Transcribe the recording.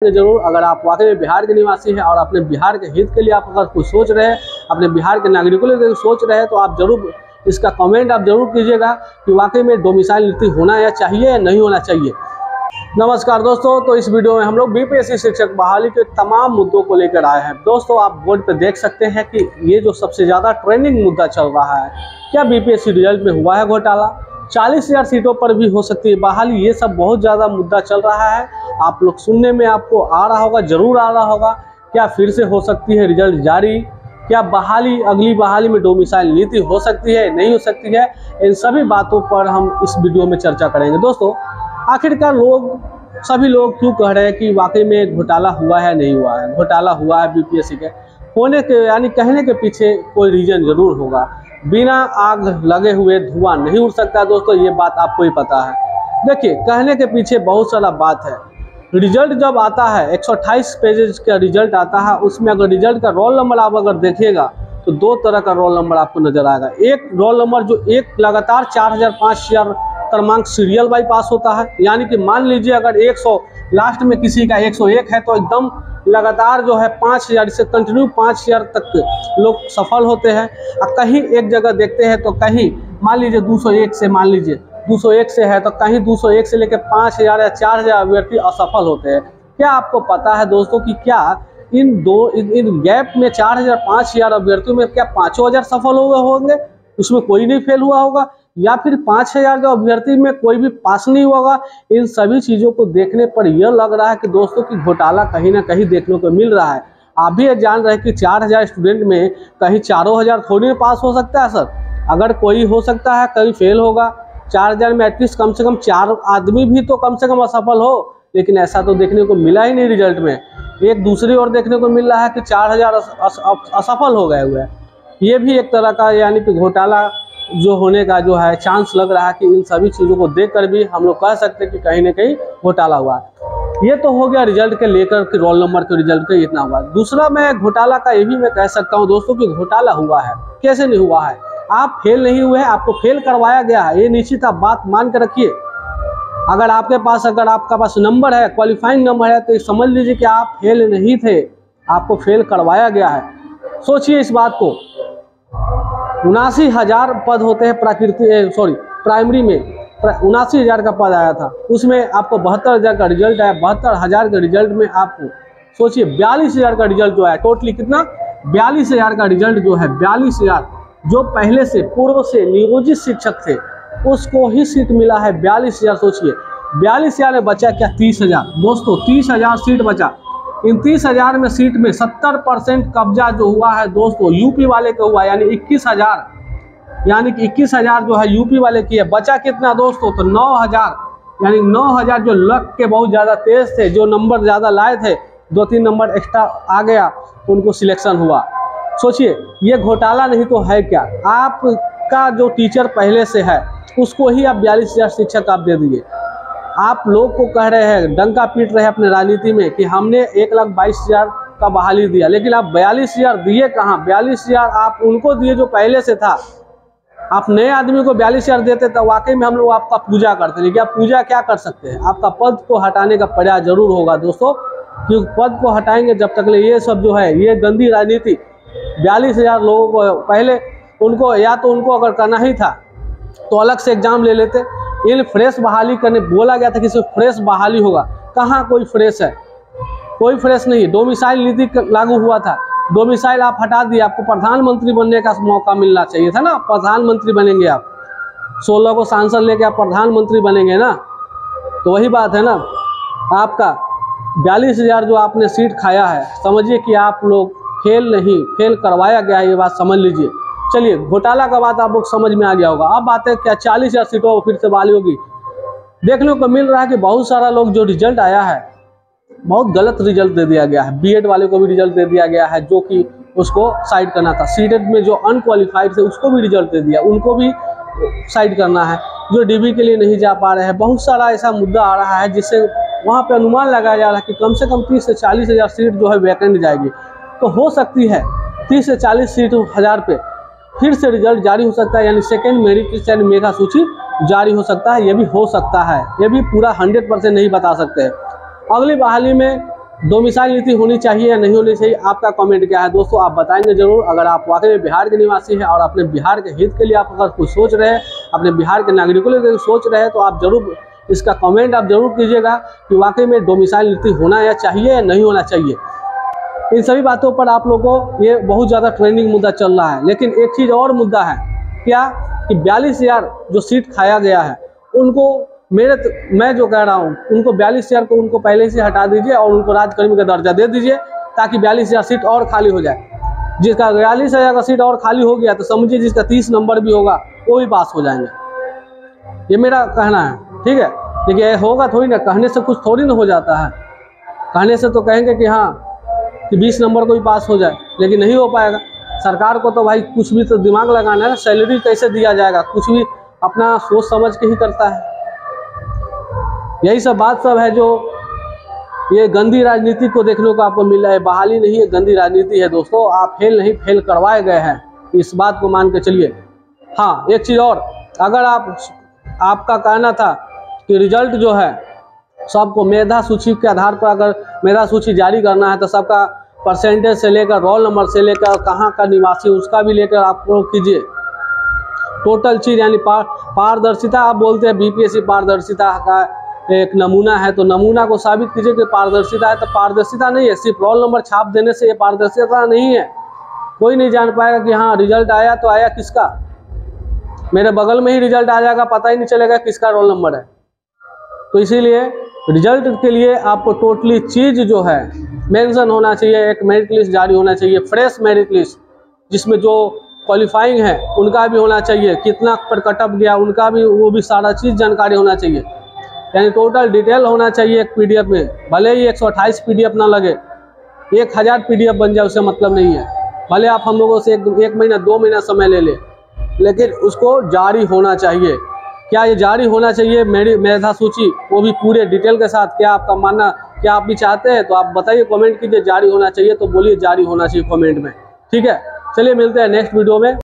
जरूर। अगर आप वाकई में बिहार के निवासी हैं और अपने बिहार के हित के लिए आप अगर कुछ सोच रहे हैं, अपने बिहार के नागरिकों के लिए सोच रहे हैं, तो आप जरूर इसका कमेंट आप जरूर कीजिएगा कि वाकई में डोमिसाइल नीति होना या चाहिए या नहीं होना चाहिए। नमस्कार दोस्तों, तो इस वीडियो में हम लोग बीपीएससी शिक्षक बहाली के तमाम मुद्दों को लेकर आए हैं। दोस्तों, आप बोर्ड पे देख सकते हैं कि ये जो सबसे ज़्यादा ट्रेंडिंग मुद्दा चल रहा है, क्या बीपीएससी रिजल्ट में हुआ है घोटाला, 40,000 सीटों पर भी हो सकती है बहाली, ये सब बहुत ज़्यादा मुद्दा चल रहा है। आप लोग सुनने में आपको आ रहा होगा, जरूर आ रहा होगा, क्या फिर से हो सकती है रिजल्ट जारी, क्या बहाली अगली बहाली में डोमिसाइल नीति हो सकती है नहीं हो सकती है, इन सभी बातों पर हम इस वीडियो में चर्चा करेंगे। दोस्तों, आखिरकार सभी लोग क्यों कह रहे हैं कि वाकई में घोटाला हुआ है नहीं हुआ है। घोटाला हुआ है बीपीएससी के होने के यानी कहने के पीछे कोई रीजन जरूर होगा। बिना आग लगे हुए धुआं नहीं उड़ सकता दोस्तों, ये बात आपको ही पता है। देखिए, कहने के पीछे बहुत सारा बात है। रिजल्ट जब आता है 128 पेजेस का रिजल्ट आता है, उसमें अगर रिजल्ट का रोल नंबर आप अगर देखिएगा तो दो तरह का रोल नंबर आपको नजर आएगा। एक रोल नंबर जो एक लगातार 4,000 5,000 क्रमांक सीरियल बाई पास होता है, यानी कि मान लीजिए अगर 100 लास्ट में किसी का 101 है तो एकदम लगातार जो है 5,000 से कंटिन्यू 5,000 तक लोग सफल होते हैं। और कहीं एक जगह देखते हैं तो कहीं मान लीजिए 201 से, मान लीजिए 201 से है तो कहीं 201 से लेकर 5,000 या 4,000 अभ्यर्थी असफल होते हैं। क्या आपको पता है दोस्तों कि क्या इन गैप में 4,000 5,000 अभ्यर्थियों में क्या 5,000 सफल हुए होंगे, उसमें कोई नहीं फेल हुआ होगा, या फिर 5,000 जो अभ्यर्थी में कोई भी पास नहीं होगा। इन सभी चीज़ों को देखने पर यह लग रहा है कि दोस्तों की घोटाला कहीं ना कहीं देखने को मिल रहा है। आप भी जान रहे हैं कि 4,000 स्टूडेंट में कहीं 4,000 थोड़ी पास हो सकता है सर। अगर कोई हो सकता है कहीं फेल होगा, 4,000 में एटलीस्ट कम से कम 4 आदमी भी तो कम से कम असफल हो, लेकिन ऐसा तो देखने को मिला ही नहीं रिजल्ट में। एक दूसरी ओर देखने को मिल रहा है कि 4,000 असफल हो गए हुए हैं। ये भी एक तरह का यानी कि घोटाला जो होने का जो है चांस लग रहा है कि इन सभी चीज़ों को देखकर भी हम लोग कह सकते हैं कि कहीं ना कहीं घोटाला हुआ है। ये तो हो गया रिजल्ट के लेकर के, रोल नंबर के रिजल्ट के इतना हुआ। दूसरा मैं घोटाला का ये भी मैं कह सकता हूँ दोस्तों कि घोटाला हुआ है। कैसे नहीं हुआ है? आप फेल नहीं हुए हैं, आपको फेल करवाया गया है, ये निश्चित आप बात मान कर रखिए। अगर आपके पास नंबर है, क्वालिफाइंग नंबर है, तो समझ लीजिए कि आप फेल नहीं थे, आपको फेल करवाया गया है। सोचिए इस बात को। 79,000 पद होते हैं प्राइमरी में 79,000 का पद आया था, उसमें आपको 72,000 का रिजल्ट आया। 72,000 के रिजल्ट में आपको सोचिए 42,000 का रिजल्ट जो है, टोटली कितना 42,000 का रिजल्ट जो है, 42,000 जो पहले से पूर्व से नियोजित शिक्षक थे उसको ही सीट मिला है 42,000। सोचिए 42,000 में बचा क्या 30,000 दोस्तों, 30,000 सीट बचा। इन 30,000 में सीट में 70% कब्जा जो हुआ है दोस्तों यूपी वाले का हुआ, यानी 21,000, यानी कि 21,000 जो है यूपी वाले की है। बचा कितना दोस्तों, तो 9,000, यानी 9,000 जो लक के बहुत ज़्यादा तेज थे, जो नंबर ज़्यादा लाए थे, 2-3 नंबर एक्स्ट्रा आ गया, उनको सिलेक्शन हुआ। सोचिए ये घोटाला नहीं तो है क्या? आपका जो टीचर पहले से है उसको ही आप 42,000 शिक्षक आप दे दिए। आप लोग को कह रहे हैं, डंका पीट रहे हैं अपने राजनीति में कि हमने 1,22,000 का बहाली दिया, लेकिन आप 42,000 दिए कहाँ? 42,000 आप उनको दिए जो पहले से था। आप नए आदमी को 42,000 देते तो वाकई में हम लोग आपका पूजा करते, लेकिन आप पूजा क्या कर सकते हैं? आपका पद को हटाने का प्रयास जरूर होगा दोस्तों, क्योंकि पद को हटाएंगे जब तक ये सब जो है ये गंदी राजनीति 42,000 लोगों को पहले उनको, या तो उनको अगर करना ही था तो अलग से एग्जाम ले लेते। इन फ्रेश बहाली करने बोला गया था कि सिर्फ फ्रेश बहाली होगा, कहाँ कोई फ्रेश है? कोई फ्रेश नहीं। डोमिसाइल नीति लागू हुआ था, डोमिसाइल आप हटा दिए। आपको प्रधानमंत्री बनने का मौका मिलना चाहिए था ना, प्रधानमंत्री बनेंगे आप, 16 को सांसद लेके आप प्रधानमंत्री बनेंगे ना, तो वही बात है ना। आपका 42,000 जो आपने सीट खाया है, समझिए कि आप लोग फेल नहीं, फेल करवाया गया है, ये बात समझ लीजिए। चलिए, घोटाला का बात आप लोग समझ में आ गया होगा। अब बात है क्या 40,000 सीटों फिर से बहाली होगी? देखने को मिल रहा है कि बहुत सारा लोग जो रिजल्ट आया है बहुत गलत रिजल्ट दे दिया गया है। बीएड वाले को भी रिजल्ट दे दिया गया है जो कि उसको साइड करना था। सीटेट में जो अनक्वालिफाइड थे उसको भी रिजल्ट दे दिया, उनको भी साइड करना है। जो डीबी के लिए नहीं जा पा रहे हैं, बहुत सारा ऐसा मुद्दा आ रहा है जिससे वहाँ पे अनुमान लगाया जा रहा है कि कम से कम 30 से 40,000 सीट जो है वैकेंट जाएगी। तो हो सकती है 30 से 40 सीट 1000 पे फिर से रिजल्ट जारी हो सकता है, यानी सेकेंड मेरिट लिस्ट यानी मेधा सूची जारी हो सकता है। ये भी हो सकता है, ये भी पूरा 100% नहीं बता सकते हैं। अगली बहाली में डोमिसाइल नीति होनी चाहिए या नहीं होनी चाहिए, आपका कमेंट क्या है दोस्तों, आप बताएंगे जरूर। अगर आप वाकई में बिहार के निवासी हैं और अपने बिहार के हित के लिए आप अगर कुछ सोच रहे हैं, अपने बिहार के नागरिकों के लिए सोच रहे हैं, तो आप जरूर इसका कमेंट आप जरूर कीजिएगा कि वाकई में डोमिसाइल नीति होना या चाहिए या नहीं होना चाहिए। इन सभी बातों पर आप लोगों को ये बहुत ज़्यादा ट्रेंडिंग मुद्दा चल रहा है। लेकिन एक चीज़ और मुद्दा है क्या कि 42,000 जो सीट खाया गया है उनको मैं जो कह रहा हूँ उनको 42,000 को उनको पहले से हटा दीजिए और उनको राज्यकर्मी का दर्जा दे दीजिए, ताकि 42,000 सीट और खाली हो जाए। जिसका 42,000 का सीट और खाली हो गया तो समझिए जिसका 30 नंबर भी होगा वो भी पास हो जाएंगे। ये मेरा कहना है, ठीक है। लेकिन ये होगा थोड़ी ना, कहने से कुछ थोड़ी ना हो जाता है। कहने से तो कहेंगे कि हाँ कि 20 नंबर को भी पास हो जाए, लेकिन नहीं हो पाएगा। सरकार को तो भाई कुछ भी तो दिमाग लगाना है ना, सैलरी कैसे दिया जाएगा, कुछ भी अपना सोच समझ के ही करता है। यही सब बात सब है जो ये गंदी राजनीति को देखने को आपको मिला है। बहाली नहीं है, गंदी राजनीति है दोस्तों। आप फेल नहीं, फेल करवाए गए हैं, इस बात को मान के चलिए। हाँ, एक चीज़ और, अगर आपका कहना था कि रिजल्ट जो है सबको मेधा सूची के आधार पर अगर मेधा सूची जारी करना है तो सबका परसेंटेज से लेकर रोल नंबर से लेकर कहाँ का निवासी उसका भी लेकर आप लोग कीजिए टोटल चीज़, यानी पारदर्शिता। आप बोलते हैं बीपीएससी पारदर्शिता का एक नमूना है, तो नमूना को साबित कीजिए कि पारदर्शिता है। तो पारदर्शिता नहीं है, सिर्फ रोल नंबर छाप देने से ये पारदर्शिता नहीं है। कोई नहीं जान पाएगा कि हाँ रिजल्ट आया तो आया किसका, मेरे बगल में ही रिजल्ट आ जाएगा, पता ही नहीं चलेगा किसका रोल नंबर है। तो इसीलिए रिजल्ट के लिए आपको टोटली चीज़ जो है मेंशन होना चाहिए। एक मेरिट लिस्ट जारी होना चाहिए, फ्रेश मेरिट लिस्ट, जिसमें जो क्वालिफाइंग है उनका भी होना चाहिए, कितना पर कटअप गया उनका भी, वो भी सारा चीज़ जानकारी होना चाहिए। यानी टोटल डिटेल होना चाहिए एक पीडीएफ में। भले ही 128 पीडीएफ ना लगे, 1000 पीडीएफ बन जाए, उससे मतलब नहीं है। भले आप हम लोगों से एक महीना 2 महीना समय ले लेकिन उसको जारी होना चाहिए। क्या ये जारी होना चाहिए मेधा सूची, वो भी पूरे डिटेल के साथ? क्या आपका मानना, क्या आप भी चाहते हैं? तो आप बताइए, कमेंट कीजिए जारी होना चाहिए, तो बोलिए जारी होना चाहिए कमेंट में, ठीक है। चलिए मिलते हैं नेक्स्ट वीडियो में।